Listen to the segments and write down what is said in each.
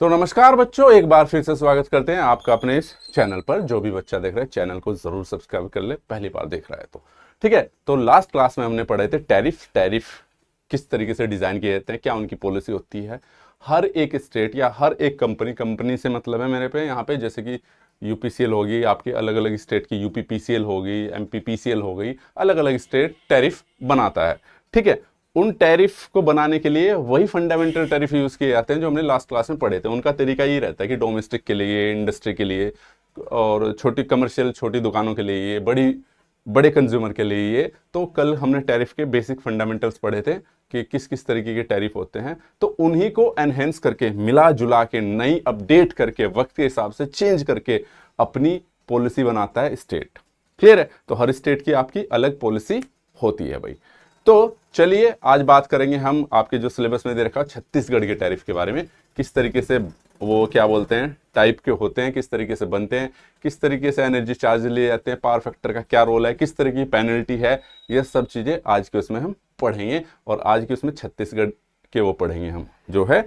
तो नमस्कार बच्चों, एक बार फिर से स्वागत करते हैं आपका अपने इस चैनल पर। जो भी बच्चा देख रहा है चैनल को जरूर सब्सक्राइब कर ले, पहली बार देख रहा है तो ठीक है। तो लास्ट क्लास में हमने पढ़े थे टैरिफ किस तरीके से डिजाइन किए जाते हैं, क्या उनकी पॉलिसी होती है। हर एक स्टेट या हर एक कंपनी से मतलब है मेरे पे यहाँ पे, जैसे कि यूपीसीएल होगी, आपकी अलग अलग स्टेट की यूपीपीसीएल होगी, एमपीपीसीएल हो गई, अलग अलग स्टेट टैरिफ बनाता है। ठीक है, उन टैरिफ को बनाने के लिए वही फंडामेंटल टैरिफ यूज किए जाते हैं जो हमने लास्ट क्लास में पढ़े थे। उनका तरीका ये रहता है कि डोमेस्टिक के लिए, इंडस्ट्री के लिए, और छोटी कमर्शियल छोटी दुकानों के लिए ये, बड़े कंज्यूमर के लिए ये। तो कल हमने टैरिफ के बेसिक फंडामेंटल्स पढ़े थे कि किस किस तरीके के टैरिफ होते हैं। तो उन्हीं को एनहेंस करके, मिला जुला के, नई अपडेट करके, वक्त के हिसाब से चेंज करके अपनी पॉलिसी बनाता है स्टेट। क्लियर है? तो हर स्टेट की आपकी अलग पॉलिसी होती है भाई। तो चलिए आज बात करेंगे हम आपके जो सिलेबस में दे रखा है छत्तीसगढ़ के टैरिफ के बारे में। किस तरीके से वो क्या बोलते हैं टाइप के होते हैं, किस तरीके से बनते हैं, किस तरीके से एनर्जी चार्ज लिए जाते हैं, पावर फैक्टर का क्या रोल है, किस तरह की पेनल्टी है, ये सब चीजें आज के उसमें हम पढ़ेंगे। और आज के उसमें छत्तीसगढ़ के वो पढ़ेंगे हम, जो है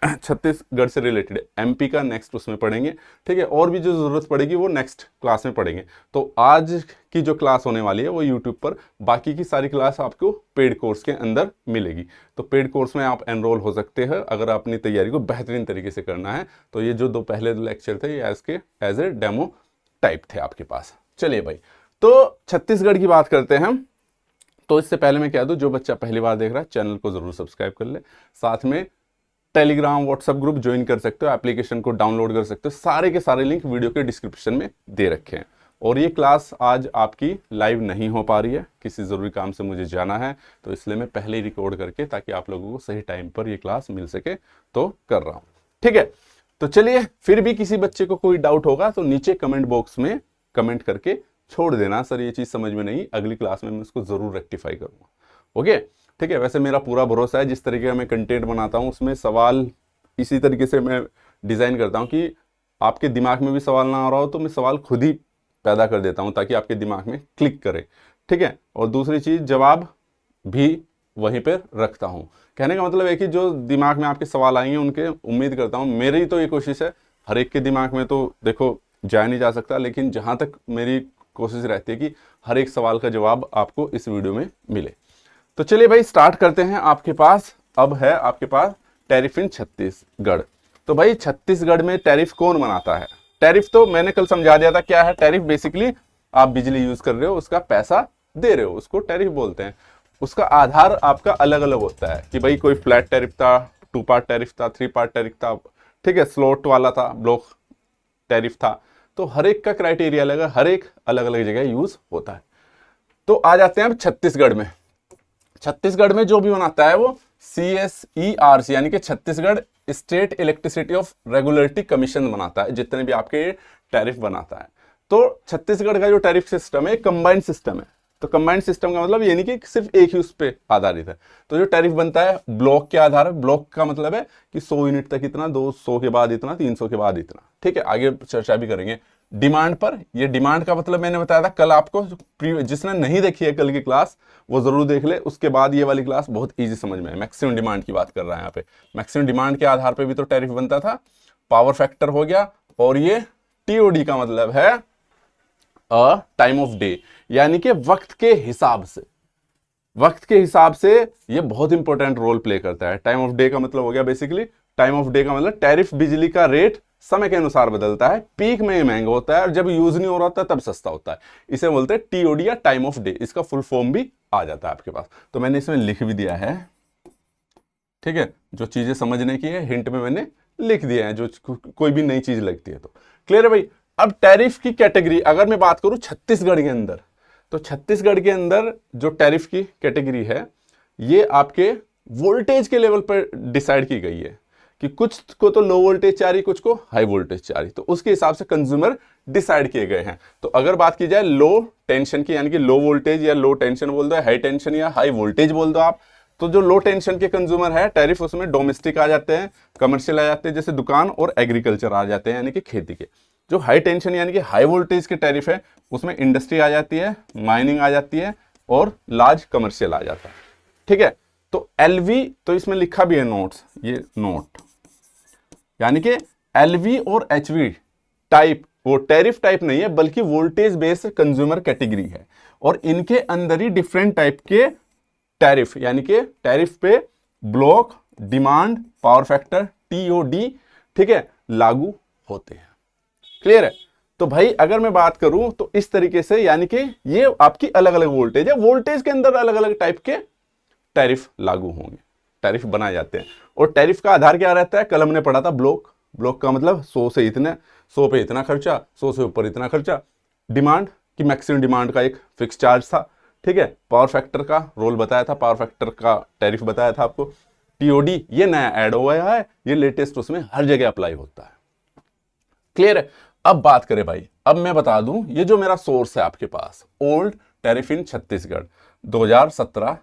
छत्तीसगढ़ से रिलेटेड। एमपी का नेक्स्ट उसमें पढ़ेंगे। ठीक है, और भी जो जरूरत पड़ेगी वो नेक्स्ट क्लास में पढ़ेंगे। तो आज की जो क्लास होने वाली है वो यूट्यूब पर, बाकी की सारी क्लास आपको पेड कोर्स के अंदर मिलेगी। तो पेड कोर्स में आप एनरोल हो सकते हैं अगर अपनी तैयारी को बेहतरीन तरीके से करना है। तो ये जो दो पहले लेक्चर थे ये एज ए डेमो टाइप थे आपके पास। चलिए भाई, तो छत्तीसगढ़ की बात करते हैं हम। तो इससे पहले मैं कह दूं, जो बच्चा पहली बार देख रहा है चैनल को जरूर सब्सक्राइब कर ले, साथ में टेलीग्राम व्हाट्सएप ग्रुप ज्वाइन कर सकते हो, एप्लीकेशन को डाउनलोड कर सकते हो। सारे के सारे लिंक वीडियो के डिस्क्रिप्शन में दे रखे हैं। और ये क्लास आज आपकी लाइव नहीं हो पा रही है, किसी ज़रूरी काम से मुझे जाना है, तो इसलिए मैं पहले ही रिकॉर्ड करके, ताकि आप लोगों को सही टाइम पर ये क्लास मिल सके, तो कर रहा हूँ। ठीक है, तो चलिए, फिर भी किसी बच्चे को कोई डाउट होगा तो नीचे कमेंट बॉक्स में कमेंट करके छोड़ देना, सर ये चीज़ समझ में नहीं, अगली क्लास में मैं इसको ज़रूर रेक्टिफाई करूँगा। ओके, ठीक है। वैसे मेरा पूरा भरोसा है, जिस तरीके का मैं कंटेंट बनाता हूँ उसमें सवाल इसी तरीके से मैं डिज़ाइन करता हूँ कि आपके दिमाग में भी सवाल ना आ रहा हो तो मैं सवाल खुद ही पैदा कर देता हूँ, ताकि आपके दिमाग में क्लिक करे। ठीक है, और दूसरी चीज़, जवाब भी वहीं पर रखता हूँ। कहने का मतलब है कि जो दिमाग में आपके सवाल आएंगे उनके, उम्मीद करता हूँ, मेरी तो ये कोशिश है, हर एक के दिमाग में तो देखो जा नहीं जा सकता, लेकिन जहाँ तक मेरी कोशिश रहती है कि हर एक सवाल का जवाब आपको इस वीडियो में मिले। तो चलिए भाई स्टार्ट करते हैं। आपके पास अब है आपके पास टैरिफ इन छत्तीसगढ़। तो भाई छत्तीसगढ़ में टैरिफ कौन बनाता है? टैरिफ तो मैंने कल समझा दिया था क्या है। टैरिफ बेसिकली आप बिजली यूज कर रहे हो, उसका पैसा दे रहे हो, उसको टैरिफ बोलते हैं। उसका आधार आपका अलग अलग होता है कि भाई कोई फ्लैट टैरिफ था, 2 पार्ट टैरिफ था, 3 पार्ट टैरिफ था, ठीक है, स्लॉट वाला था, ब्लॉक टैरिफ था। तो हर एक का क्राइटेरिया अलग है, हर एक अलग अलग जगह यूज होता है। तो आ जाते हैं अब छत्तीसगढ़ में। छत्तीसगढ़ में जो भी बनाता है वो CSERC यानी कि Chhattisgarh state elasticity of regulatory commission बनाता है, जितने भी आपके टैरिफ बनाता है। तो छत्तीसगढ़ का जो टैरिफ सिस्टम है कंबाइंड सिस्टम है। तो कंबाइंड सिस्टम का मतलब ये नहीं कि सिर्फ एक ही उस पर आधारित है। तो जो टैरिफ बनता है ब्लॉक के आधार पर, ब्लॉक का मतलब है कि 100 यूनिट तक इतना, 200 के बाद इतना, 300 के बाद इतना। ठीक है, आगे चर्चा भी करेंगे डिमांड पर। ये डिमांड का मतलब मैंने बताया था कल आपको, जिसने नहीं देखी है कल की क्लास वो जरूर देख ले, उसके बाद ये वाली क्लास बहुत इजी समझ में है। मैक्सिमम डिमांड की बात कर रहा है यहाँ पे। मैक्सिमम डिमांड के आधार पे भी तो टैरिफ बनता था। पावर फैक्टर हो गया, और ये TOD का मतलब है टाइम ऑफ डे, यानी कि वक्त के हिसाब से। वक्त के हिसाब से ये बहुत इंपॉर्टेंट रोल प्ले करता है। टाइम ऑफ डे का मतलब हो गया बेसिकली, टाइम ऑफ डे का मतलब टैरिफ बिजली का रेट समय के अनुसार बदलता है। पीक में ये महंगा होता है और जब यूज नहीं हो रहा होता तब सस्ता होता है। इसे बोलते हैं TOD या टाइम ऑफ डे। इसका फुल फॉर्म भी आ जाता है आपके पास, तो मैंने इसमें लिख भी दिया है। ठीक है, जो चीजें समझने की है हिंट में मैंने लिख दिया है, जो कोई भी नई चीज लगती है तो। क्लियर है भाई? अब टैरिफ की कैटेगरी अगर मैं बात करूं छत्तीसगढ़ के अंदर, तो छत्तीसगढ़ के अंदर जो टैरिफ की कैटेगरी है ये आपके वोल्टेज के लेवल पर डिसाइड की गई है कि कुछ को तो लो वोल्टेज चाह रही, कुछ को हाई वोल्टेज चाह रही। तो उसके हिसाब से कंज्यूमर डिसाइड किए गए हैं। तो अगर बात की जाए लो टेंशन की, यानी कि लो वोल्टेज या लो टेंशन बोल दो, हाई टेंशन या हाई वोल्टेज बोल दो आप, तो जो लो टेंशन के कंज्यूमर है टैरिफ उसमें डोमेस्टिक आ जाते हैं, कमर्शियल आ जाते हैं जैसे दुकान, और एग्रीकल्चर आ जाते हैं यानी कि खेती के। जो हाई टेंशन यानी कि हाई वोल्टेज के टैरिफ है उसमें इंडस्ट्री आ जाती है, माइनिंग आ जाती है, और लार्ज कमर्शियल आ जाता है। ठीक है, तो LV तो इसमें लिखा भी है नोट्स, ये नोट यानी कि एलवी और एचवी टाइप वो टैरिफ टाइप नहीं है, बल्कि वोल्टेज बेस्ड कंज्यूमर कैटेगरी है, और इनके अंदर ही डिफरेंट टाइप के टैरिफ, यानी कि टैरिफ पे block, demand, power factor, TOD, ठीक है, लागू होते हैं। क्लियर है? तो भाई अगर मैं बात करूं तो इस तरीके से, यानी कि ये आपकी अलग अलग वोल्टेज है, वोल्टेज के अंदर अलग अलग टाइप के टैरिफ लागू होंगे, टैरिफ बनाए जाते हैं। और टैरिफ का आधार क्या रहता है? कल हमने पढ़ा था ब्लॉक, ब्लॉक का मतलब 100 से इतने, 100 पे इतना खर्चा, 100 से ऊपर इतना खर्चा। डिमांड की मैक्सिमम डिमांड का एक फिक्स चार्ज था, ठीक है। पावर फैक्टर का रोल बताया था, पावर फैक्टर का टैरिफ बताया था आपको। टीओडी ये नया ऐड हुआ है, ये लेटेस्ट, उसमें हर जगह अप्लाई होता है। क्लियर है? अब बात करें भाई, अब मैं बता दूं, ये जो मेरा सोर्स है आपके पास, ओल्ड टैरिफ इन छत्तीसगढ़ 2017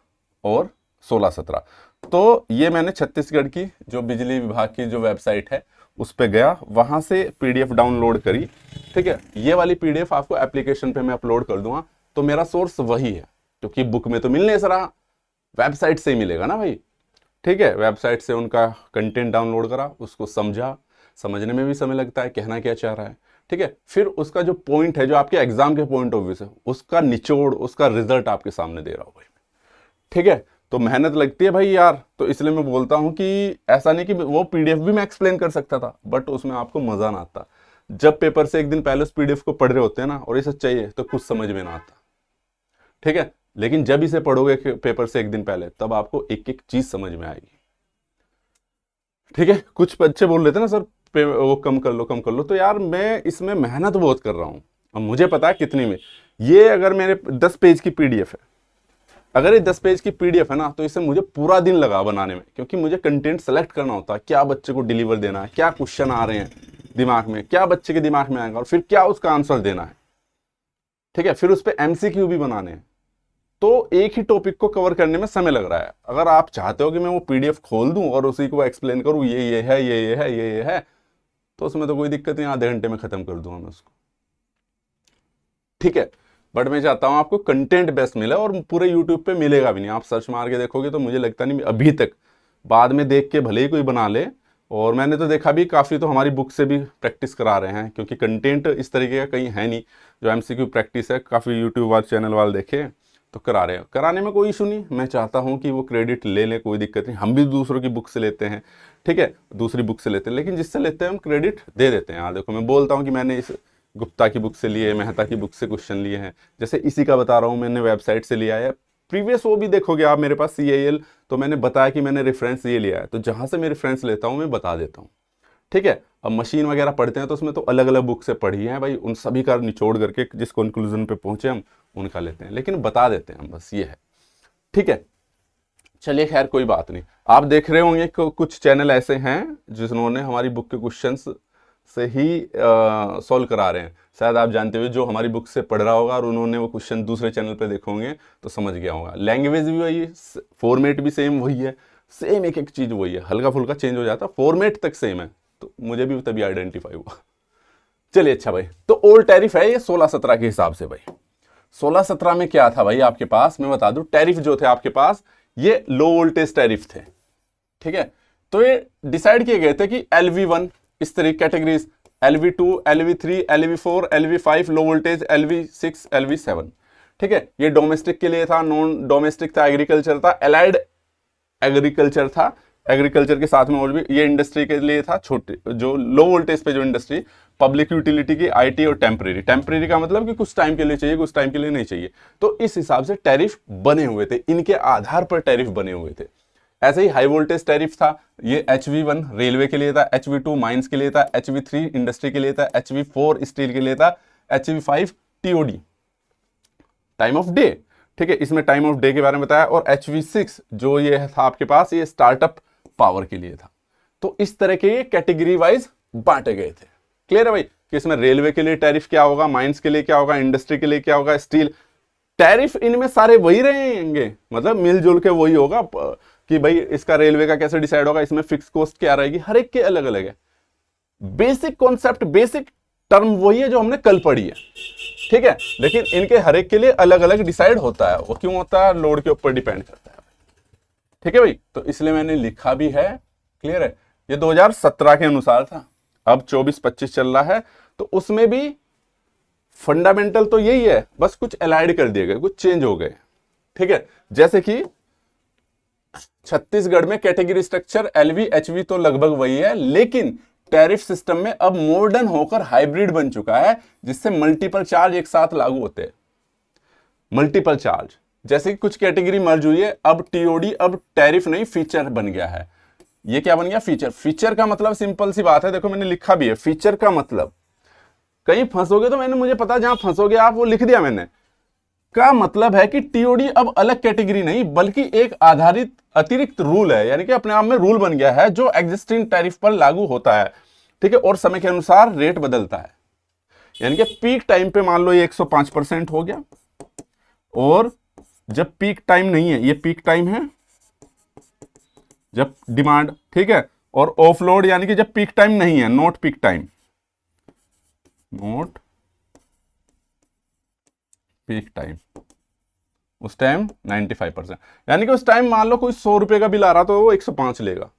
और 16-17, तो ये मैंने छत्तीसगढ़ की जो बिजली विभाग की जो वेबसाइट है उस पर गया, वहां से पीडीएफ डाउनलोड करी, ठीक है। ये वाली पीडीएफ आपको एप्लीकेशन पे मैं अपलोड कर दूंगा। तो मेरा सोर्स वही है, क्योंकि बुक में तो मिल नहीं रहा, वेबसाइट से ही मिलेगा ना भाई, ठीक है। वेबसाइट से उनका कंटेंट डाउनलोड करा, उसको समझा, समझने में भी समय लगता है, कहना क्या चाह रहा है, ठीक है। फिर उसका जो पॉइंट है, जो आपके एग्जाम के पॉइंट ऑफ व्यू से, उसका निचोड़, उसका रिजल्ट आपके सामने दे रहा हूं भाई, ठीक है। तो मेहनत लगती है भाई यार, तो इसलिए मैं बोलता हूं कि ऐसा नहीं कि वो पीडीएफ भी मैं एक्सप्लेन कर सकता था, बट उसमें आपको मजा ना आता। जब पेपर से एक दिन पहले उस पीडीएफ को पढ़ रहे होते हैं ना, और ये सच्चाई है, तो कुछ समझ में ना आता, ठीक है। लेकिन जब इसे पढ़ोगे पेपर से एक दिन पहले, तब आपको एक एक चीज समझ में आएगी, ठीक है। कुछ बच्चे बोल लेते ना सर वो कम कर लो, कम कर लो, तो यार मैं इसमें मेहनत बहुत कर रहा हूं, और मुझे पता है कितनी में। ये अगर मेरे 10 पेज की पीडीएफ है, अगर ये 10 पेज की पीडीएफ है ना, तो इसे मुझे पूरा दिन लगा बनाने में, क्योंकि मुझे कंटेंट सेलेक्ट करना होता है, क्या बच्चे को डिलीवर देना है, क्या क्वेश्चन आ रहे हैं दिमाग में, क्या बच्चे के दिमाग में आएगा, और फिर क्या उसका आंसर देना है, ठीक है। फिर उस पर एमसीक्यू भी बनाने हैं। तो एक ही टॉपिक को कवर करने में समय लग रहा है। अगर आप चाहते हो कि मैं वो पीडीएफ खोल दूं और उसी को एक्सप्लेन करूं, ये है, ये है, ये है, तो उसमें तो कोई दिक्कत नहीं, आधे घंटे में खत्म कर दूंगा मैं उसको, ठीक है। बट मैं चाहता हूं आपको कंटेंट बेस्ट मिले, और पूरे यूट्यूब पे मिलेगा भी नहीं। आप सर्च मार के देखोगे तो मुझे लगता नहीं अभी तक, बाद में देख के भले ही कोई बना ले, और मैंने तो देखा भी काफ़ी, तो हमारी बुक से भी प्रैक्टिस करा रहे हैं, क्योंकि कंटेंट इस तरीके का कहीं है नहीं। जो एमसीक्यू प्रैक्टिस है, काफ़ी यूट्यूब वाले चैनल वाले देखे तो करा रहे हैं, कराने में कोई इशू नहीं। मैं चाहता हूं कि वो क्रेडिट ले लें, कोई दिक्कत नहीं। हम भी दूसरों की बुक से लेते हैं, ठीक है, दूसरी बुक से लेते हैं, लेकिन जिससे लेते हैं हम क्रेडिट दे देते हैं। देखो मैं बोलता हूं कि मैंने इस गुप्ता की बुक से लिए, मेहता की बुक से क्वेश्चन लिए हैं, जैसे इसी का बता रहा हूँ, मैंने वेबसाइट से लिया है। प्रीवियस वो भी देखोगे आप मेरे पास CIL, तो मैंने बताया कि मैंने रेफरेंस ये लिया है, तो जहाँ से मैं रेफरेंस लेता हूँ मैं बता देता हूँ, ठीक है। अब मशीन वगैरह पढ़ते हैं तो उसमें तो अलग अलग बुक से पढ़ी है भाई, उन सभी का निचोड़ करके जिस कंक्लूजन पे पहुंचे हम उनका लेते हैं, लेकिन बता देते हैं हम, बस ये है, ठीक है। चलिए खैर कोई बात नहीं। आप देख रहे होंगे कुछ चैनल ऐसे हैं जिन्होंने हमारी बुक के क्वेश्चंस से ही सॉल्व करा रहे हैं। शायद आप जानते हुए जो हमारी बुक से पढ़ रहा होगा और उन्होंने वो क्वेश्चन दूसरे चैनल पे देखे होंगे तो समझ गया होगा। लैंग्वेज भी वही है, फॉर्मेट भी सेम वही है, सेम एक एक चीज वही है, हल्का फुल्का चेंज हो जाता, फॉर्मेट तक सेम है, तो मुझे भी तभी आइडेंटिफाई हुआ। चलिए अच्छा भाई, तो ओल्ड टैरिफ है ये 16-17 के हिसाब से। भाई 16-17 में क्या था भाई आपके पास, मैं बता दूं, टैरिफ जो थे आपके पास ये लो वोल्टेज टैरिफ थे, ठीक है। तो ये डिसाइड किए गए थे कि LV1 इस तरह categories, LV2, LV3, LV4, LV5 low voltage, LV6, LV7, ठीक है। ये डोमेस्टिक के लिए था, नॉन डोमेस्टिक था, एग्रीकल्चर था, एलाइड एग्रीकल्चर था, एग्रीकल्चर के साथ में और भी ये इंडस्ट्री के लिए था, छोटे जो लो वोल्टेज पे जो इंडस्ट्री, पब्लिक यूटिलिटी की, IT और टेम्परेरी। टेम्परेरी का मतलब कि कुछ टाइम के लिए चाहिए, कुछ टाइम के लिए नहीं चाहिए। तो इस हिसाब से टैरिफ बने हुए थे, इनके आधार पर टैरिफ बने हुए थे। ऐसे ही हाई वोल्टेज टैरिफ था, ये HV1 रेलवे के लिए था, HV2 माइंस के लिए था, HV3 इंडस्ट्री के लिए था, HV4 स्टील के लिए था, HV5 TOD time of day, ठीक है, इसमें टाइम ऑफ डे के बारे में बताया। और HV6 जो ये था आपके पास, ये स्टार्टअप पावर के लिए था। तो इस तरह के कैटेगरी वाइज बांटे गए थे। क्लियर है भाई कि इसमें रेलवे के लिए टैरिफ क्या होगा, माइंस के लिए क्या होगा, इंडस्ट्री के लिए क्या होगा, स्टील टैरिफ, इनमें सारे वही रहेंगे, मतलब मिलजुल के वही होगा कि भाई इसका रेलवे का कैसे डिसाइड होगा, इसमें फिक्स कॉस्ट क्या रहेगी, हर एक के अलग अलग है। बेसिक कॉन्सेप्ट, बेसिक टर्म वही है जो हमने कल पढ़ी है, ठीक है, लेकिन इनके हर एक के लिए अलग अलग डिसाइड होता है। वो क्यों होता है, लोड के ऊपर डिपेंड करता है, ठीक है भाई। तो इसलिए मैंने लिखा भी है, क्लियर है। ये 2017 के अनुसार था, अब 24-25 चल रहा है, तो उसमें भी फंडामेंटल तो यही है, बस कुछ एलाइड कर दिए गए, कुछ चेंज हो गए। ठीक है, जैसे कि छत्तीसगढ़ में कैटेगरी स्ट्रक्चर एलवी एचवी तो लगभग वही है, लेकिन टैरिफ सिस्टम में अब मॉडर्न होकर हाइब्रिड बन चुका है, जिससे मल्टीपल चार्ज एक साथ लागू होते हैं। मल्टीपल चार्ज, जैसे कि कुछ कैटेगरी मर्ज हुई है, अब टीओडी अब टैरिफ नहीं फीचर बन गया है। ये क्या बन गया? फीचर। फीचर का मतलब सिंपल सी बात है, देखो मैंने लिखा भी है, फीचर का मतलब कहीं फंसोगे तो, मैंने मुझे पता जहां फंसोगे आप वो लिख दिया मैंने, का मतलब है कि टीओडी अब अलग कैटेगरी नहीं बल्कि एक आधारित अतिरिक्त रूल है, यानी कि अपने आप में रूल बन गया है जो एग्जिस्टिंग टैरिफ पर लागू होता है। ठीक है, और समय के अनुसार रेट बदलता है, यानी कि पीक टाइम पे मान लो ये 105% हो गया, और जब पीक टाइम नहीं है, ये पीक टाइम है जब डिमांड, ठीक है, और ऑफलोड यानी कि जब पीक टाइम नहीं है, note peak time, note peak time, उस टाइम 95%, यानी कि उस टाइम मान लो कोई 100 रुपए का बिल आ रहा तो वो 105 लेगा,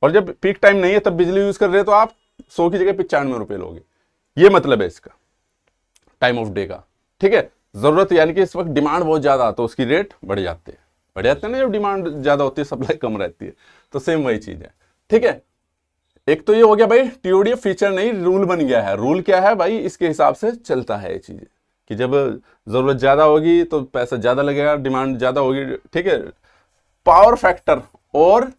और जब पीक टाइम नहीं है तब बिजली यूज कर रहे हो तो आप 100 की जगह 95 रुपए लोगे। ये मतलब है इसका टाइम ऑफ डे का। ठीक है, जरूरत यानी कि इस वक्त डिमांड बहुत ज्यादा तो उसकी रेट बढ़ जाते हैं, ना, जब डिमांड ज्यादा होती है सप्लाई कम रहती है, तो सेम वही चीज है। ठीक है, एक तो ये हो गया भाई टीओडी फीचर नहीं, रूल बन गया है। रूल क्या है भाई? इसके हिसाब से चलता है ये चीजें, कि जब जरूरत ज्यादा होगी तो पैसा ज्यादा लगेगा, डिमांड ज्यादा होगी। ठीक है, पावर फैक्टर और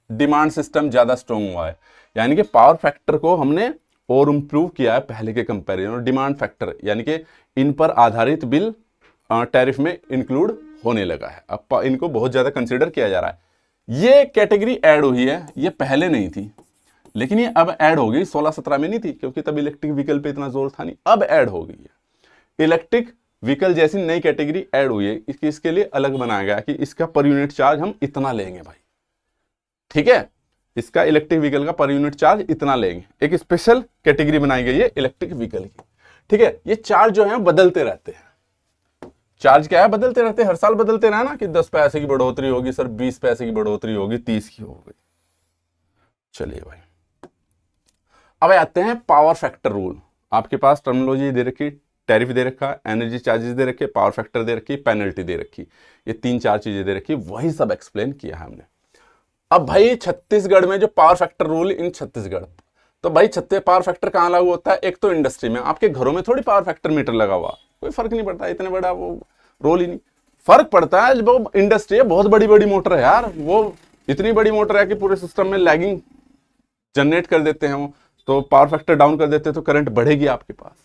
डिमांड सिस्टम ज्यादा स्ट्रॉन्ग हुआ है, यानी कि पावर फैक्टर को हमने और इंप्रूव किया है पहले के कंपैरिजन, और डिमांड फैक्टर यानी कि इन पर आधारित बिल टैरिफ में इंक्लूड होने लगा है, अब इनको बहुत ज्यादा कंसीडर किया जा रहा है। ये कैटेगरी ऐड हुई है, ये पहले नहीं थी, लेकिन ये अब ऐड हो गई। 16-17 में नहीं थी क्योंकि तब इलेक्ट्रिक व्हीकल पे इतना जोर था नहीं, अब ऐड हो गई है। इलेक्ट्रिक व्हीकल जैसी नई कैटेगरी ऐड हुई है, इसके लिए अलग बनाया गया कि इसका पर यूनिट चार्ज हम इतना लेंगे भाई। ठीक है, इसका इलेक्ट्रिक व्हीकल का पर यूनिट चार्ज इतना लेंगे, एक स्पेशल कैटेगरी बनाई गई है इलेक्ट्रिक व्हीकल की। ठीक है, ये चार्ज जो है बदलते रहते हैं। चार्ज क्या है? बदलते रहते हैं, हर साल बदलते रहे ना, कि 10 पैसे की बढ़ोतरी होगी सर, 20 पैसे की बढ़ोतरी होगी, 30 की हो गई। चलिए भाई, अब आते हैं पावर फैक्टर रूल। आपके पास टर्मिनोलॉजी दे रखी, टैरिफ दे रखा, एनर्जी चार्जेस दे रखे, पावर फैक्टर दे रखी, पेनल्टी दे रखी, ये 3-4 चीजें दे रखी, वही सब एक्सप्लेन किया है हमने। अब भाई छत्तीसगढ़ में जो power factor rule in Chhattisgarh, तो भाई पावर फैक्टर कहां लागू होता है? एक तो इंडस्ट्री में, आपके घरों में थोड़ी पावर फैक्टर मीटर लगा हुआ, कोई फर्क नहीं पड़ता, इतने बड़ा वो रोल ही नहीं। फर्क पड़ता है वो इंडस्ट्री है, बहुत बड़ी बड़ी मोटर है यार, वो इतनी बड़ी मोटर है कि पूरे सिस्टम में लैगिंग जनरेट कर देते हैं वो, तो पावर फैक्टर डाउन कर देते हैं तो करंट बढ़ेगी आपके पास।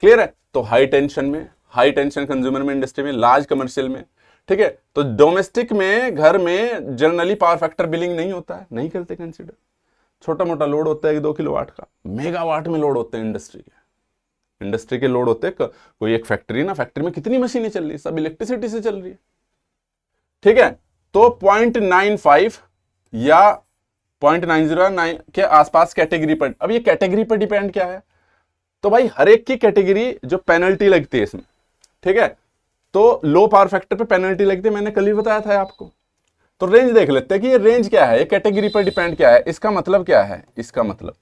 क्लियर है? तो हाई टेंशन में, हाई टेंशन कंज्यूमर में, इंडस्ट्री में, लार्ज कमर्शियल में। ठीक है, तो डोमेस्टिक में घर में जनरली पावर फैक्टर बिलिंग नहीं होता है, नहीं करते कंसीडर। छोटा मोटा लोड होता है 2 किलोवाट का, मेगावाट में लोड होते हैं इंडस्ट्री के लोड होते हैं। कोई एक फैक्ट्री ना, फैक्ट्री में कितनी मशीनें चल रही है, सब इलेक्ट्रिसिटी से चल रही है। ठीक है, तो 0.95 या 0.909 के आसपास कैटेगरी पर, अब ये कैटेगरी पर डिपेंड क्या है, तो भाई हर एक की कैटेगरी जो पेनल्टी लगती है इसमें। ठीक है, तो लो पावर फैक्टर पे पेनल्टी लगती है, मैंने कल ही बताया था आपको। तो रेंज देख लेते हैं कि ये रेंज क्या है, ये कैटेगरी पर डिपेंड क्या है। इसका मतलब क्या है? इसका मतलब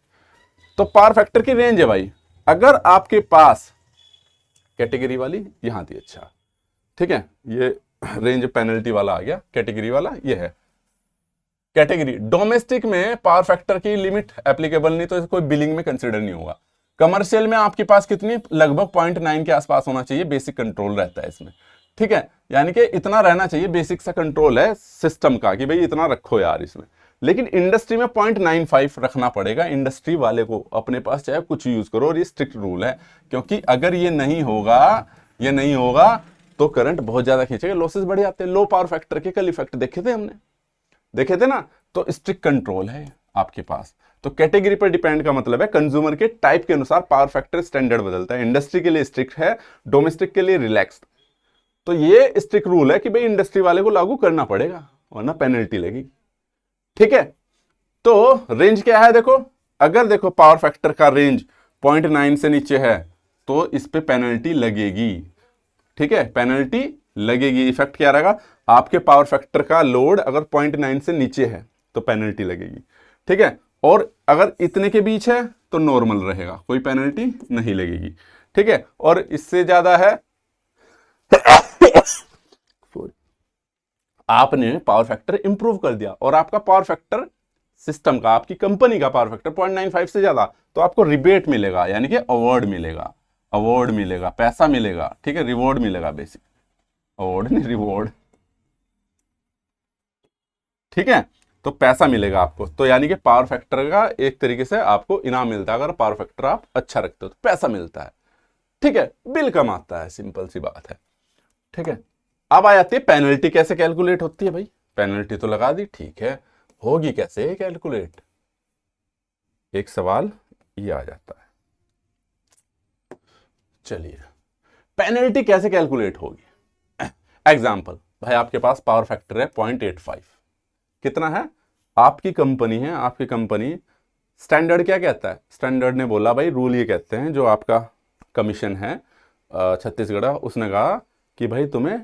तो पावर फैक्टर की रेंज है भाई, अगर आपके पास कैटेगरी वाली यहां थी, अच्छा ठीक है, ये रेंज पेनल्टी वाला आ गया, कैटेगरी वाला ये है कैटेगरी। डोमेस्टिक में पावर फैक्टर की लिमिट एप्लीकेबल नहीं, तो कोई बिलिंग में कंसीडर नहीं होगा। कमर्शियल में आपके पास कितनी, लगभग 0.9 के आसपास होना चाहिए, बेसिक कंट्रोल रहता है इसमें। ठीक है, यानी कि इतना रहना चाहिए, बेसिक सा कंट्रोल है सिस्टम का कि भाई इतना रखो यार इसमें। लेकिन इंडस्ट्री में 0.95 रखना पड़ेगा इंडस्ट्री वाले को अपने पास, चाहे कुछ यूज करो, और ये स्ट्रिक्ट रूल है, क्योंकि अगर ये नहीं होगा तो करंट बहुत ज्यादा खींचेगा, लॉसेस बढ़ जाते हैं। लो पावर फैक्टर के कल इफेक्ट देखे थे ना, तो स्ट्रिक्ट कंट्रोल है आपके पास। तो कैटेगरी पर डिपेंड का मतलब है कंज्यूमर के टाइप के अनुसार पावर फैक्टर स्टैंडर्ड बदलता है। इंडस्ट्री के लिए स्ट्रिक्ट है, डोमेस्टिक के लिए रिलैक्स्ड। तो ये स्ट्रिक्ट रूल है कि भाई इंडस्ट्री वाले को लागू करना पड़ेगा, वरना पेनल्टी लगेगी। ठीक है, तो रेंज क्या है देखो, अगर देखो पावर फैक्टर का रेंज 0.9 से नीचे है तो इस पे पेनल्टी लगेगी। ठीक है, पेनल्टी लगेगी। इफेक्ट क्या रहेगा, आपके पावर फैक्टर का लोड अगर 0.9 से नीचे है तो पेनल्टी लगेगी। ठीक है, और अगर इतने के बीच है तो नॉर्मल रहेगा, कोई पेनल्टी नहीं लगेगी, ठीक है। और इससे ज्यादा है आपने पावर फैक्टर इंप्रूव कर दिया और आपका पावर फैक्टर सिस्टम का, आपकी कंपनी का पावर फैक्टर 0.95 से ज्यादा, तो आपको रिबेट मिलेगा, यानी कि अवार्ड मिलेगा, अवार्ड मिलेगा, पैसा मिलेगा, ठीक है, रिवॉर्ड मिलेगा, बेसिक अवार्ड नहीं रिवॉर्ड, ठीक है। तो पैसा मिलेगा आपको, तो यानी कि पावर फैक्टर का एक तरीके से आपको इनाम मिलता है, अगर पावर फैक्टर आप अच्छा रखते हो तो पैसा मिलता है, ठीक है, बिल कम आता है, सिंपल सी बात है, ठीक है। अब आ जाती है पेनल्टी कैसे कैलकुलेट होती है भाई, पेनल्टी तो लगा दी, ठीक है, होगी कैसे कैलकुलेट, एक सवाल ये आ जाता है। चलिए पेनल्टी कैसे कैलकुलेट होगी, एग्जाम्पल भाई आपके पास पावर फैक्टर है 0.85, कितना है, आपकी कंपनी है, आपकी कंपनी स्टैंडर्ड क्या कहता है, स्टैंडर्ड ने बोला भाई, रूल ये कहते हैं, जो आपका कमीशन है छत्तीसगढ़, उसने कहा कि भाई तुम्हें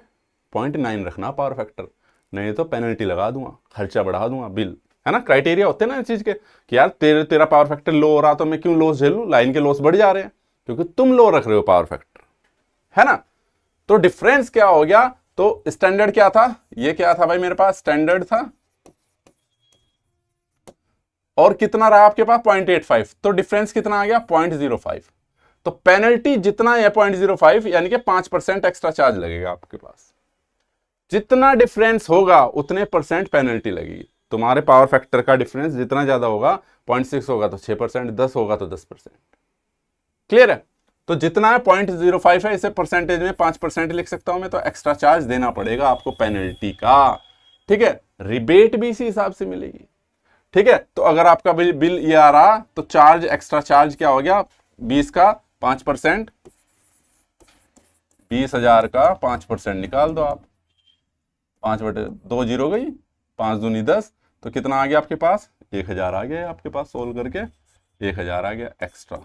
0.9 रखना पावर फैक्टर, नहीं तो पेनल्टी लगा दूंगा, खर्चा बढ़ा दूंगा, बिल, है ना, क्राइटेरिया होते हैं ना इस चीज के कि यार तेरा पावर फैक्टर लो हो रहा तो मैं क्यों लॉस झेलूं, लाइन के लॉस बढ़ जा रहे हैं क्योंकि तुम लो रख रहे हो पावर फैक्टर, है ना। तो डिफरेंस क्या हो गया, तो स्टैंडर्ड क्या था, ये क्या था भाई, मेरे पास स्टैंडर्ड था और कितना रहा आपके पास 0.85, तो डिफरेंस कितना आ गया 0.05, तो पेनल्टी जितना है 0.05 यानी कि 5% एक्स्ट्रा चार्ज लगेगा आपके पास, जितना डिफरेंस होगा उतने परसेंट पेनल्टी लगेगी, तुम्हारे पावर फैक्टर का डिफरेंस जितना ज्यादा होगा, 0.6 होगा तो 6%, 10 होगा तो 10%, क्लियर है। तो जितना है 0.05 है, इसे परसेंटेज में 5% लिख सकता हूं मैं, तो एक्स्ट्रा चार्ज देना पड़ेगा आपको पेनल्टी का, ठीक है, रिबेट भी इसी हिसाब से मिलेगी, ठीक है। तो अगर आपका बिल ये आ रहा तो चार्ज, एक्स्ट्रा चार्ज क्या हो गया, 20 का 5%, 20,000 का 5% निकाल दो आप, 5/2 जीरो गई, 5 दूनी 10, तो कितना आ गया आपके पास, 1,000 आ गया आपके पास, सोल्व करके 1,000 आ गया एक्स्ट्रा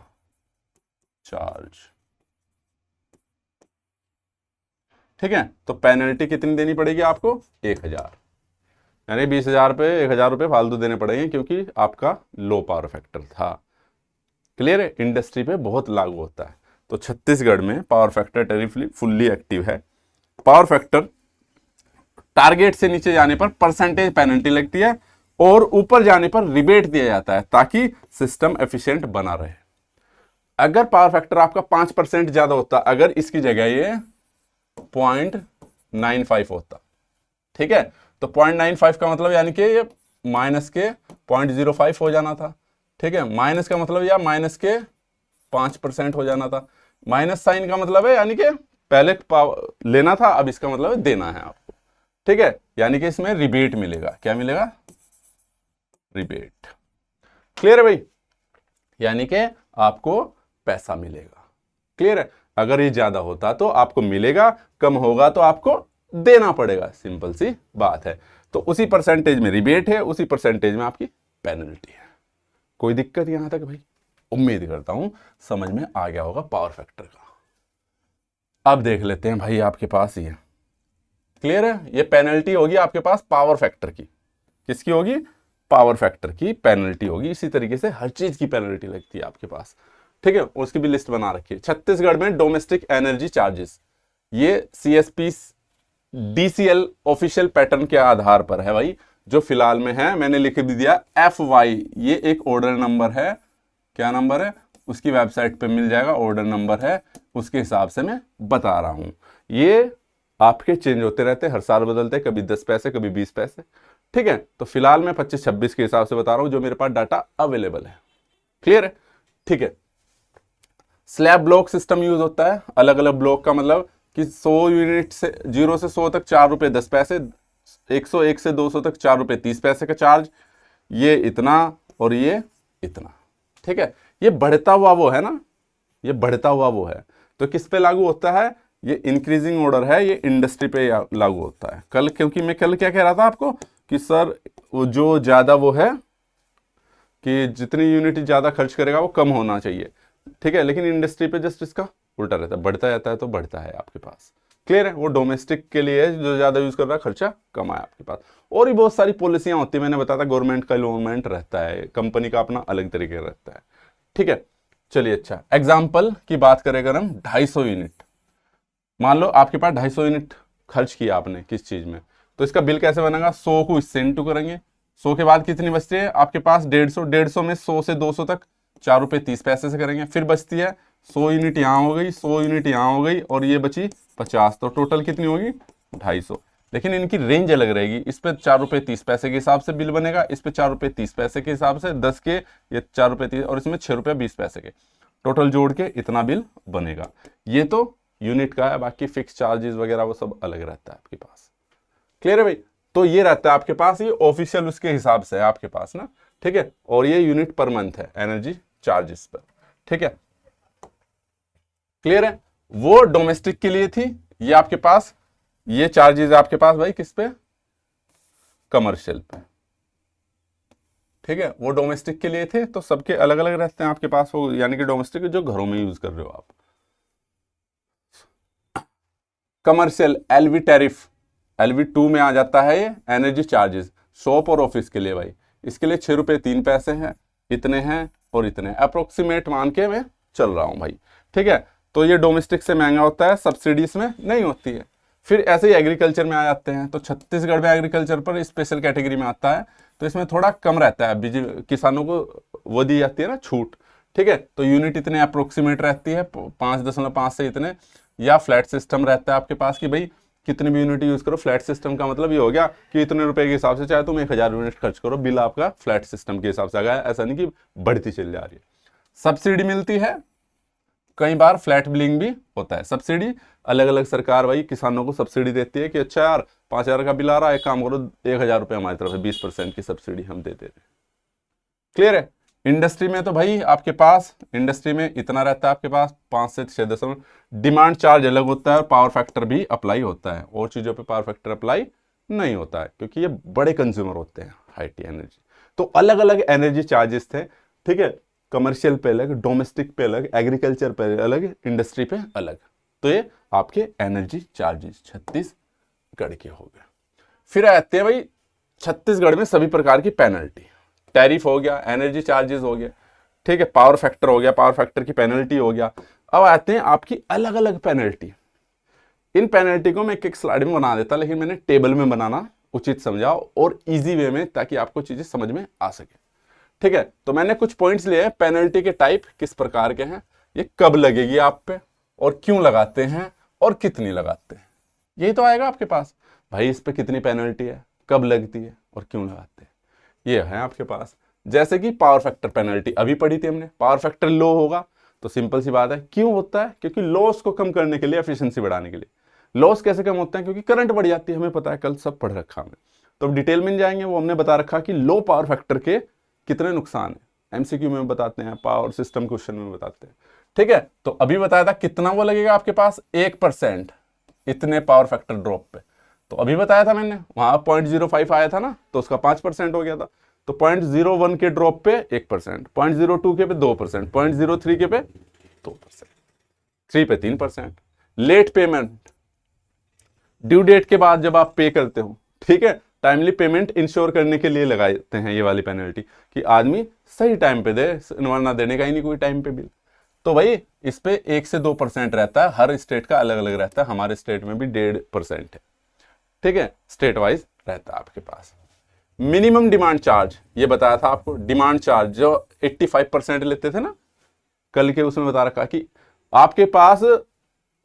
चार्ज, ठीक है। तो पेनल्टी कितनी देनी पड़ेगी आपको, 1,000, यानी 20,000 पे 1,000 रुपये फालतू देने पड़ेंगे क्योंकि आपका लो पावर फैक्टर था, क्लियर है। इंडस्ट्री पे बहुत लागू होता है, तो छत्तीसगढ़ में power factor tariff fully active है, पावर फैक्टर टारगेट से नीचे जाने पर परसेंटेज पेनल्टी लगती है और ऊपर जाने पर रिबेट दिया जाता है ताकि सिस्टम एफिशिएंट बना रहे। अगर पावर फैक्टर आपका 5% ज्यादा होता, अगर इसकी जगह ये 0.95 होता, ठीक है, तो 0.95 का मतलब यानी कि ये माइनस के 0.05 हो जाना था, ठीक है, माइनस का मतलब या माइनस के 5% हो जाना था, माइनस साइन का मतलब है यानी कि पहले लेना था, अब इसका मतलब है देना है आपको, ठीक है, यानी कि इसमें रिबेट मिलेगा, क्या मिलेगा, रिबेट, क्लियर है भाई, यानी कि आपको पैसा मिलेगा, क्लियर है। अगर ये ज्यादा होता तो आपको मिलेगा, कम होगा तो आपको देना पड़ेगा, सिंपल सी बात है। तो उसी परसेंटेज में रिबेट है, उसी परसेंटेज में आपकी पेनल्टी है। कोई दिक्कत यहां तक भाई, उम्मीद करता हूं समझ में आ गया होगा पावर फैक्टर का। अब देख लेते हैं भाई आपके पास ये क्लियर है, ये पेनल्टी होगी आपके पास पावर फैक्टर की, किसकी होगी, पावर फैक्टर की पेनल्टी होगी। इसी तरीके से हर चीज की पेनल्टी लगती है आपके पास, ठीक है, उसकी भी लिस्ट बना रखी है। छत्तीसगढ़ में डोमेस्टिक एनर्जी चार्जेस, ये सीएसपी डीसीएल ऑफिशियल पैटर्न के आधार पर है भाई, जो फिलहाल में है, मैंने लिख भी दिया FY, ये एक ऑर्डर नंबर है, क्या नंबर है, उसकी वेबसाइट पे मिल जाएगा, ऑर्डर नंबर है, उसके हिसाब से मैं बता रहा हूं। ये आपके चेंज होते रहते, हर साल बदलते, कभी 10 पैसे कभी 20 पैसे, ठीक है। तो फिलहाल मैं 25-26 के हिसाब से बता रहा हूं, जो मेरे पास डाटा अवेलेबल है, क्लियर है, ठीक है। स्लैब ब्लॉक सिस्टम यूज होता है, अलग अलग ब्लॉक का मतलब कि 100 यूनिट से 0 से 100 तक 4 रुपए 10 पैसे, 101 से 200 तक 4 रुपए 30 पैसे का चार्ज, ये इतना और ये इतना, ठीक है। ये बढ़ता हुआ वो है ना, ये बढ़ता हुआ वो है, तो किस पे लागू होता है, ये इंक्रीजिंग ऑर्डर है, ये इंडस्ट्री पे लागू होता है। कल, क्योंकि मैं कल क्या कह रहा था आपको कि सर वो जो ज्यादा वो है कि जितनी यूनिट ज्यादा खर्च करेगा वो कम होना चाहिए, ठीक है, लेकिन इंडस्ट्री पे जस्ट इसका उल्टा रहता है, बढ़ता रहता है तो बढ़ता है आपके पास, क्लियर है, वो डोमेस्टिक के लिए है, जो ज्यादा यूज कर रहा है खर्चा कम है आपके पास। और भी बहुत सारी पॉलिसियां होती है, मैंने बताया था गवर्नमेंट का इन्वॉल्वमेंट रहता है, कंपनी का अपना अलग तरीके का रहता है। ठीक है, चलिए अच्छा एग्जाम्पल की बात करें अगर हम 250 यूनिट, मान लो आपके पास 250 यूनिट खर्च किया आपने किस चीज में, तो इसका बिल कैसे बनेगा, 100 को इससे इंटू करेंगे, 100 के बाद कितनी बचती है आपके पास 150, 150 में 100 से 200 तक 4 रुपये 30 पैसे से करेंगे, फिर बचती है 100 यूनिट यहाँ हो गई, 100 यूनिट यहाँ हो गई, और ये बची 50, तो टोटल कितनी होगी 250। लेकिन इनकी रेंज अलग रहेगी, इस पे 4 रुपये 30 पैसे के हिसाब से बिल बनेगा, इस पे 4 रुपये 30 पैसे के हिसाब से 10 के, ये 4 रुपये 30, और इसमें 6 रुपये 20 पैसे के, टोटल जोड़ के इतना बिल बनेगा। ये तो यूनिट का है, बाकी फिक्स चार्जेस वगैरह वो सब अलग रहता है आपके पास। क्लियर है भाई, तो ये रहता है आपके पास, ये ऑफिशियल उसके हिसाब से है आपके पास ना। ठीक है, और ये यूनिट पर मंथ है एनर्जी चार्जेस पर। ठीक है, क्लियर है, वो डोमेस्टिक के लिए थी, ये आपके पास ये चार्जेस आपके पास भाई किस पे, कमर्शियल पे। ठीक है, वो डोमेस्टिक के लिए थे, तो सबके अलग अलग रहते हैं आपके पास वो, यानी कि डोमेस्टिक जो घरों में यूज कर रहे हो आप। कमर्शियल एलवी टैरिफ, LV2 में आ जाता है ये एनर्जी चार्जेस शॉप और ऑफिस के लिए भाई, इसके लिए 6 रुपये 3 पैसे हैं, इतने हैं और इतने, अप्रोक्सीमेट मान के मैं चल रहा हूं भाई। ठीक है, तो ये डोमेस्टिक से महंगा होता है, सब्सिडीज में नहीं होती है। फिर ऐसे ही एग्रीकल्चर में आ जाते हैं, तो छत्तीसगढ़ में एग्रीकल्चर पर स्पेशल कैटेगरी में आता है, तो इसमें थोड़ा कम रहता है, किसानों को वो दी जाती है ना छूट। ठीक है, तो यूनिट इतने अप्रोक्सीमेट रहती है 5.5 से इतने, या फ्लैट सिस्टम रहता है आपके पास कि भाई कितनी भी यूनिट यूज करो, फ्लैट सिस्टम का मतलब ये हो गया कि इतने रुपए के हिसाब से चाहे तुम 1000 यूनिट खर्च करो, बिल आपका फ्लैट सिस्टम के हिसाब से आ गया, ऐसा नहीं कि बढ़ती चली जा रही है। सब्सिडी मिलती है, कई बार फ्लैट बिलिंग भी होता है। सब्सिडी अलग अलग सरकार भाई किसानों को सब्सिडी देती है कि अच्छा यार 5000 का बिल आ रहा है, एक काम करो 1000 रुपये हमारी तरफ से 20% की सब्सिडी हम दे रहे। क्लियर है। इंडस्ट्री में तो भाई आपके पास इंडस्ट्री में इतना रहता है आपके पास 5 से 6 डिमांड चार्ज अलग होता है, और पावर फैक्टर भी अप्लाई होता है, और चीजों पे पावर फैक्टर अप्लाई नहीं होता है क्योंकि ये बड़े कंज्यूमर होते हैं हाई एनर्जी। तो अलग अलग एनर्जी चार्जेस थे। ठीक है, कमर्शियल पे अलग, डोमेस्टिक पे अलग, एग्रीकल्चर पे अलग, इंडस्ट्री पे अलग। तो ये आपके एनर्जी चार्जेस छत्तीसगढ़ के हो गए। फिर आते हैं भाई छत्तीसगढ़ में सभी प्रकार की पेनल्टी, टैरिफ हो गया, एनर्जी चार्जेस हो गया, ठीक है, पावर फैक्टर हो गया, पावर फैक्टर की पेनल्टी हो गया। अब आते हैं आपकी अलग अलग पेनल्टी। इन पेनल्टी को मैं एक स्लाइड में बना देता, लेकिन मैंने टेबल में बनाना उचित समझा और इजी वे में, ताकि आपको चीजें समझ में आ सके। ठीक है, तो मैंने कुछ पॉइंट्स लिए हैं, पेनल्टी के टाइप किस प्रकार के हैं, ये कब लगेगी आप पे, और क्यों लगाते हैं, और कितनी लगाते हैं, यही तो आएगा आपके पास भाई। इस पे कितनी पेनल्टी है, कब लगती है, और क्यों लगाते हैं, ये है आपके पास। जैसे कि पावर फैक्टर पेनल्टी अभी पढ़ी थी हमने, पावर फैक्टर लो होगा तो सिंपल सी बात है क्यों होता है, क्योंकि लॉस को कम करने के लिए, एफिशिएंसी बढ़ाने के लिए। लॉस कैसे कम होता है, क्योंकि करंट बढ़ जाती है, हमें पता है, कल सब पढ़ रखा हमने, तो अब डिटेल में जाएंगे, वो हमने बता रखा कि लो पावर फैक्टर के कितने नुकसान है, एमसीक्यू में बताते हैं, पावर सिस्टम क्वेश्चन में बताते हैं। ठीक है, तो अभी बताया था कितना वो लगेगा आपके पास 1% इतने पावर फैक्टर ड्रॉप पे, तो अभी बताया था मैंने, वहां 0.05 आया था ना, तो उसका 5% हो गया था। तो 0.01 के ड्रॉप पे 1%, 0.02 के पे 2%, 0.03 के पे 2%, 3 पे 3%। लेट पेमेंट, ड्यू डेट के बाद जब आप पे करते हो, ठीक है, टाइमली पेमेंट इंश्योर करने के लिए लगाते हैं ये वाली पेनल्टी, कि आदमी सही टाइम पे दे, वरना देने का ही नहीं कोई टाइम पे बिल। तो भाई इस पे 1 से 2% रहता है, हर स्टेट का अलग अलग रहता है, हमारे स्टेट में भी 1.5% है। ठीक है, स्टेट वाइज रहता है आपके पास। मिनिमम डिमांड चार्ज, ये बताया था आपको, डिमांड चार्ज जो 85% लेते थे ना, कल के उसमें बता रखा कि आपके पास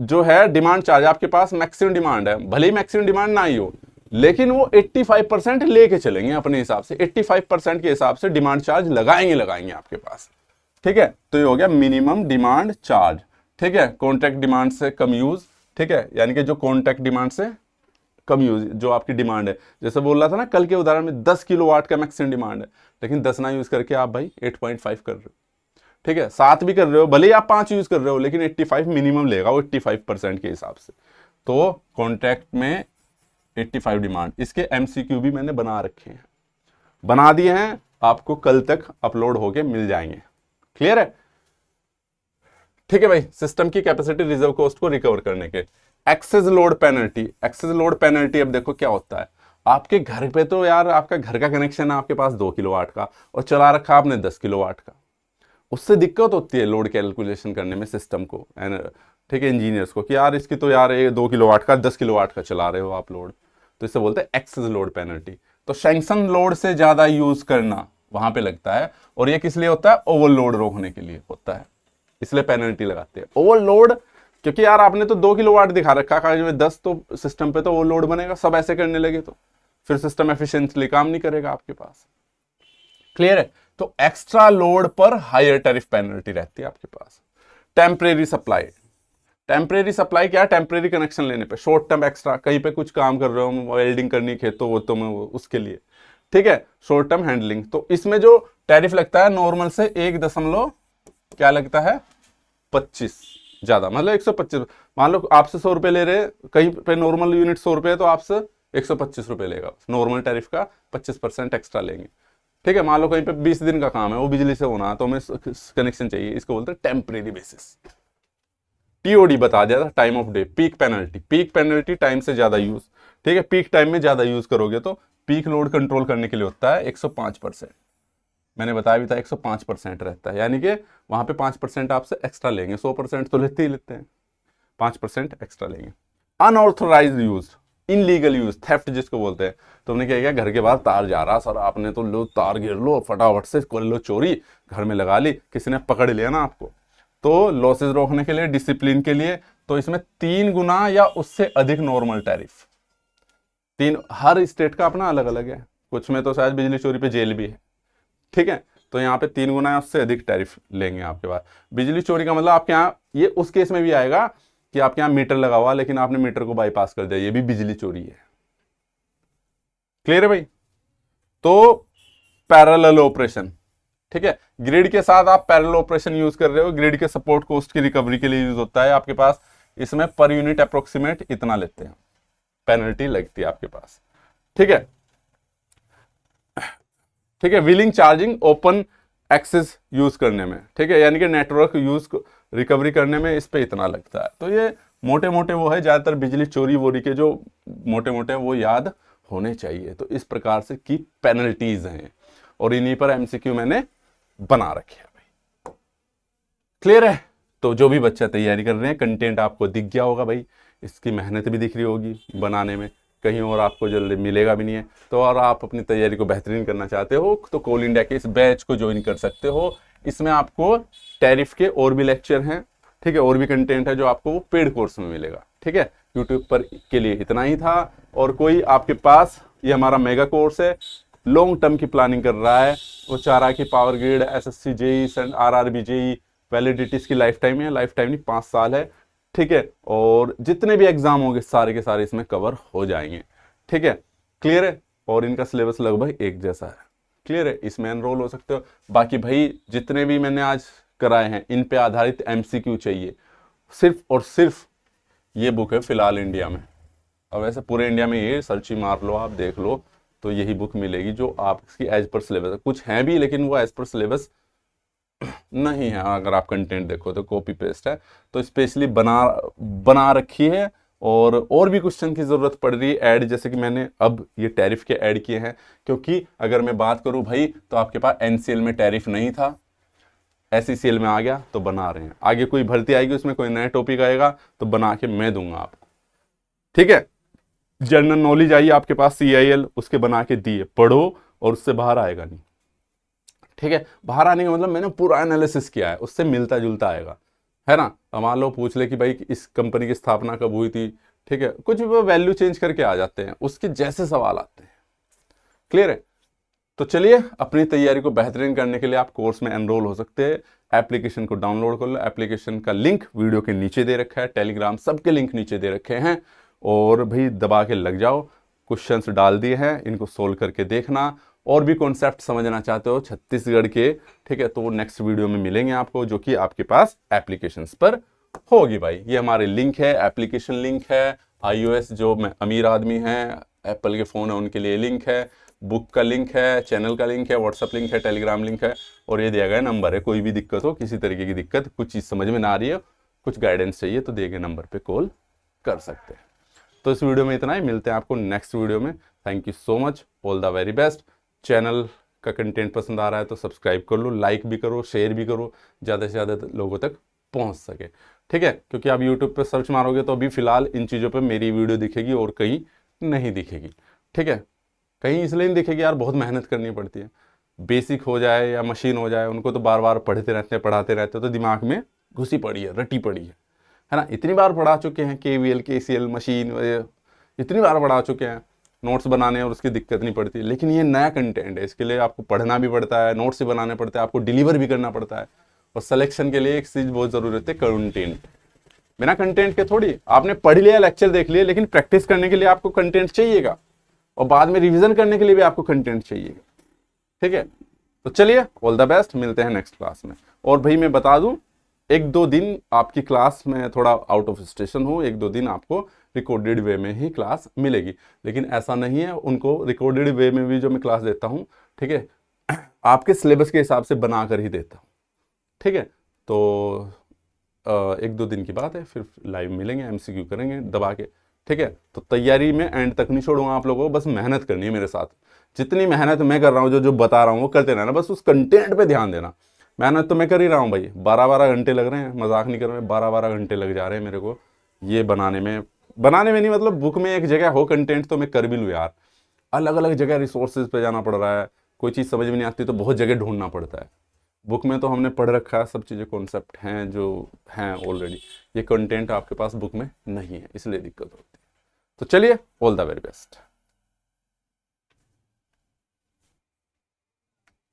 जो है डिमांड चार्ज, आपके पास मैक्सिमम डिमांड है, भले ही मैक्सिमम डिमांड ना ही हो, लेकिन वो 85% लेके चलेंगे अपने हिसाब से, 85% के हिसाब से डिमांड चार्ज लगाएंगे आपके पास। ठीक है, तो ये हो गया मिनिमम डिमांड चार्ज। ठीक है, कॉन्ट्रैक्ट डिमांड से कम यूज, ठीक है, यानी कि जो कॉन्ट्रैक्ट डिमांड से कम यूज, जो आपकी डिमांड है, जैसे बोल रहा था ना कल के उदाहरण में 10 किलोवाट का मैक्सिमम डिमांड है, लेकिन 10 ना यूज करके आप भाई 8.5 कर रहे हो। ठीक है, 7 भी कर रहे हो, भले ही आप 5 यूज कर रहे हो, लेकिन 85 मिनिमम लेगा वो 85% के हिसाब से। तो कॉन्ट्रैक्ट में 85 डिमांड, इसके एमसीक्यू भी मैंने बना रखे हैं, बना दिए हैं, आपको कल तक अपलोड होके मिल जाएंगे। क्लियर है। ठीक है भाई, सिस्टम की कैपेसिटी रिजर्व कॉस्ट को रिकवर करने के excess load penalty. Excess load penalty अब देखो क्या होता है, आपके घर पे तो यार आपका घर का कनेक्शन है आपके पास 2 किलोवाट का और चला रखा आपने 10 किलोवाट का, उससे दिक्कत होती है लोड कैलकुलेशन करने में सिस्टम को, ठीक है, इंजीनियर्स को, कि यार इसकी तो यार ये 2 किलोवाट का 10 किलोवाट का चला रहे हो आप लोड, तो इससे बोलते हैं एक्सेस लोड पेनल्टी। तो सैंक्शन लोड से ज्यादा यूज करना वहां पे लगता है, और ये किस लिए होता है, ओवरलोड रोकने के लिए होता है, इसलिए पेनल्टी लगाते हैं। ओवरलोड क्योंकि यार आपने तो 2 किलोवाट दिखा रखा कागज में, 10 तो सिस्टम पे तो ओवरलोड बनेगा, सब ऐसे करने लगे तो फिर सिस्टम एफिशिएंटली काम नहीं करेगा आपके पास। क्लियर है? तो एक्स्ट्रा लोड पर हायर टैरिफ पेनल्टी रहती है आपके पास। Temporary supply. टेम्परेरी सप्लाई क्या है, टेम्परेरी कनेक्शन लेने पे, शॉर्ट टर्म एक्स्ट्रा, कहीं पे कुछ काम कर रहे हो, वेल्डिंग करनी खेतों वोतों में, उसके लिए, ठीक है, शॉर्ट टर्म हैंडलिंग। तो इसमें जो टैरिफ लगता है नॉर्मल से 1 दशमलव क्या लगता है 25 ज्यादा, मतलब 125। मान लो आपसे 100 रुपए ले रहे, कहीं पे नॉर्मल यूनिट 100 रुपए है तो आपसे 125 रुपए लेगा, नॉर्मल टैरिफ का 25% एक्स्ट्रा लेंगे, ठीक है। मान लो कहीं पे 20 दिन का काम है, वो बिजली से होना है, तो हमें कनेक्शन चाहिए, इसको बोलते हैं टेम्परेरी बेसिस। टीओडी बता दिया था, time of day. Peak penalty, peak penalty time से ज्यादा यूज, ठीक है, पीक टाइम में ज्यादा यूज करोगे तो पीक लोड कंट्रोल करने के लिए होता है 105%। मैंने बताया भी था 105% रहता है, यानी कि वहां पे 5% आपसे एक्स्ट्रा लेंगे, 100% तो लेते ही लेते हैं, 5% एक्स्ट्रा लेंगे। Unauthorised use, illegal use, theft जिसको बोलते हैं। तो हमने क्या किया, घर के बाहर तार जा रहा सर, आपने तो लो तार गिर लो फटाफट से कर लो चोरी, घर में लगा ली, किसी ने पकड़ लिया ना आपको, तो लॉसेज रोकने के लिए, डिसिप्लिन के लिए, तो इसमें 3 गुना या उससे अधिक नॉर्मल टैरिफ। हर स्टेट का अपना अलग अलग है, कुछ में तो शायद बिजली चोरी पे जेल भी है, ठीक है। तो यहाँ पे 3 गुना या उससे अधिक टैरिफ लेंगे आपके पास। बिजली चोरी का मतलब आपके यहाँ ये उस केस में भी आएगा कि आपके यहाँ मीटर लगा हुआ लेकिन आपने मीटर को बाईपास कर दिया, ये भी बिजली चोरी है। क्लियर है भाई? तो पैरेलल ऑपरेशन, ठीक है, ग्रिड के साथ आप पैरेलल ऑपरेशन यूज कर रहे हो, ग्रिड के सपोर्ट कॉस्ट की रिकवरी के लिए यूज होता है आपके पास। इसमें पर यूनिट अप्रोक्सीमेट इतना लेते हैं, पेनल्टी लगती है आपके पास, ठीक है, ठीक है। Wheeling charging open access use करने में, ठीक है, यानी कि नेटवर्क यूज रिकवरी करने में इस पे इतना लगता है। तो ये मोटे मोटे वो है, ज्यादातर बिजली चोरी वोरी के जो मोटे मोटे वो याद होने चाहिए। तो इस प्रकार से की पेनल्टीज हैं और इन्हीं पर एमसीक्यू मैंने बना रखे हैं भाई। क्लियर है? तो जो भी बच्चा तैयारी कर रहे हैं, कंटेंट आपको दिख गया होगा भाई, इसकी मेहनत भी दिख रही होगी बनाने में, कहीं और आपको जल्दी मिलेगा भी नहीं है। तो और आप अपनी तैयारी को बेहतरीन करना चाहते हो तो कोल इंडिया के इस बैच को ज्वाइन कर सकते हो। इसमें आपको टैरिफ के और भी लेक्चर हैं, ठीक है, और भी कंटेंट है जो आपको वो पेड कोर्स में मिलेगा, ठीक है। यूट्यूब पर के लिए इतना ही था। और कोई आपके पास, ये हमारा मेगा कोर्स है, लॉन्ग टर्म की प्लानिंग कर रहा है, वो चाह रहा है कि power grid, SSC JE, RRB JE, validity इसकी लाइफ टाइम है, लाइफ टाइम नहीं 5 साल है, ठीक है, और जितने भी एग्जाम होंगे सारे के सारे इसमें कवर हो जाएंगे, ठीक है। क्लियर है? और इनका सिलेबस लगभग एक जैसा है। क्लियर है? इसमें एनरोल हो सकते हो। बाकी भाई जितने भी मैंने आज कराए हैं इन पे आधारित एमसीक्यू चाहिए, सिर्फ और सिर्फ ये बुक है फिलहाल इंडिया में, और वैसे पूरे इंडिया में ये सर्च ही मार लो आप, देख लो तो यही बुक मिलेगी जो आपकी एज पर सिलेबस है। कुछ हैं भी लेकिन वो एज पर सिलेबस नहीं है, अगर आप कंटेंट देखो तो कॉपी पेस्ट है, तो स्पेशली बना रखी है। और भी क्वेश्चन की जरूरत पड़ रही है ऐड, जैसे कि मैंने अब ये टैरिफ के ऐड किए हैं, क्योंकि अगर मैं बात करूं भाई तो आपके पास एनसीएल में टैरिफ नहीं था, एसईसीएल में आ गया तो बना रहे हैं। आगे कोई भर्ती आएगी उसमें कोई नया टॉपिक आएगा तो बना के मैं दूंगा आपको, ठीक है। जनरल नॉलेज आई आपके पास सीआईएल, उसके बना के दिए, पढ़ो और उससे बाहर आएगा नहीं, ठीक है। बाहर आने का मतलब मैंने पूरा एनालिसिस किया है, उससे मिलता जुलता आएगा, है ना। मान लो पूछ ले कि भाई इस कंपनी की स्थापना कब हुई थी, ठीक है, कुछ भी वैल्यू चेंज करके आ जाते हैं, उसके जैसे सवाल आते हैं। क्लियर है? तो चलिए, अपनी तैयारी को बेहतरीन करने के लिए आप कोर्स में एनरोल हो सकते हैं। एप्लीकेशन को डाउनलोड कर लो, एप्लीकेशन का लिंक वीडियो के नीचे दे रखा है, टेलीग्राम सबके लिंक नीचे दे रखे हैं, और भाई दबा के लग जाओ। क्वेश्चंस डाल दिए हैं, इनको सोल्व करके देखना। और भी कॉन्सेप्ट समझना चाहते हो छत्तीसगढ़ के, ठीक है, तो वो नेक्स्ट वीडियो में मिलेंगे आपको, जो कि आपके पास एप्लीकेशंस पर होगी भाई। ये हमारे लिंक है, एप्लीकेशन लिंक है, iOS जो अमीर आदमी हैं, एप्पल के फ़ोन है उनके लिए लिंक है, बुक का लिंक है, चैनल का लिंक है, व्हाट्सअप लिंक है, टेलीग्राम लिंक है, और ये दिया गया नंबर है। कोई भी दिक्कत हो, किसी तरीके की दिक्कत, कुछ चीज़ समझ में ना आ रही है, कुछ गाइडेंस चाहिए तो दिए गए नंबर पर कॉल कर सकते हैं। तो इस वीडियो में इतना ही, मिलते हैं आपको नेक्स्ट वीडियो में। Thank you so much, all the very best. Channel का कंटेंट पसंद आ रहा है तो सब्सक्राइब कर लो, लाइक भी करो, शेयर भी करो, ज़्यादा से ज़्यादा लोगों तक पहुंच सके, ठीक है। क्योंकि आप यूट्यूब पे सर्च मारोगे तो अभी फिलहाल इन चीज़ों पे मेरी वीडियो दिखेगी और कहीं नहीं दिखेगी, ठीक है। कहीं इसलिए नहीं दिखेगी यार, बहुत मेहनत करनी पड़ती है। बेसिक हो जाए या मशीन हो जाए, उनको तो बार बार पढ़ते रहते हैं, पढ़ाते रहते हैं, तो दिमाग में घुसी पड़ी है, रटी पड़ी है ना। इतनी बार पढ़ा चुके हैं, KVL KCL मशीन इतनी बार पढ़ा चुके हैं, नोट्स बनाने और उसकी दिक्कत नहीं पड़ती। लेकिन ये नया कंटेंट है, इसके लिए आपको पढ़ना भी पड़ता है, नोट्स भी बनाने पड़ते हैं, आपको डिलीवर भी करना पड़ता है। और सिलेक्शन के लिए एक चीज़ बहुत ज़रूरी होती है, कंटेंट। बिना कंटेंट के थोड़ी, आपने पढ़ लिया, लेक्चर देख लिया, लेकिन प्रैक्टिस करने के लिए आपको कंटेंट चाहिएगा, और बाद में रिवीजन करने के लिए भी आपको कंटेंट चाहिएगा, ठीक है। तो चलिए, ऑल द बेस्ट, मिलते हैं नेक्स्ट क्लास में। और भाई मैं बता दूं, 1-2 दिन आपकी क्लास में थोड़ा आउट ऑफ स्टेशन हो, 1-2 दिन आपको रिकॉर्डेड वे में ही क्लास मिलेगी। लेकिन ऐसा नहीं है, उनको रिकॉर्डेड वे में भी जो मैं क्लास देता हूँ, ठीक है, आपके सिलेबस के हिसाब से बना कर ही देता हूँ, ठीक है। तो 1-2 दिन की बात है, फिर लाइव मिलेंगे, MCQ करेंगे दबा के, ठीक है। तो तैयारी में एंड तक नहीं छोड़ूंगा आप लोगों को, बस मेहनत करनी है मेरे साथ। जितनी मेहनत मैं कर रहा हूँ, जो जो बता रहा हूँ वो करते रहना, बस उस कंटेंट पे ध्यान देना। मेहनत तो मैं कर ही रहा हूँ भाई, 12-12 घंटे लग रहे हैं, मजाक नहीं कर रहे, 12-12 घंटे लग जा रहे हैं मेरे को ये बनाने में नहीं, मतलब बुक में एक जगह हो कंटेंट तो मैं कर भी लूँ यार। अलग अलग जगह रिसोर्सेज पे जाना पड़ रहा है, कोई चीज़ समझ में नहीं आती तो बहुत जगह ढूंढना पड़ता है। बुक में तो हमने पढ़ रखा है, सब चीज़ें कॉन्सेप्ट हैं जो हैं ऑलरेडी, ये कंटेंट आपके पास बुक में नहीं है, इसलिए दिक्कत होती है। तो चलिए, ऑल द वेरी बेस्ट।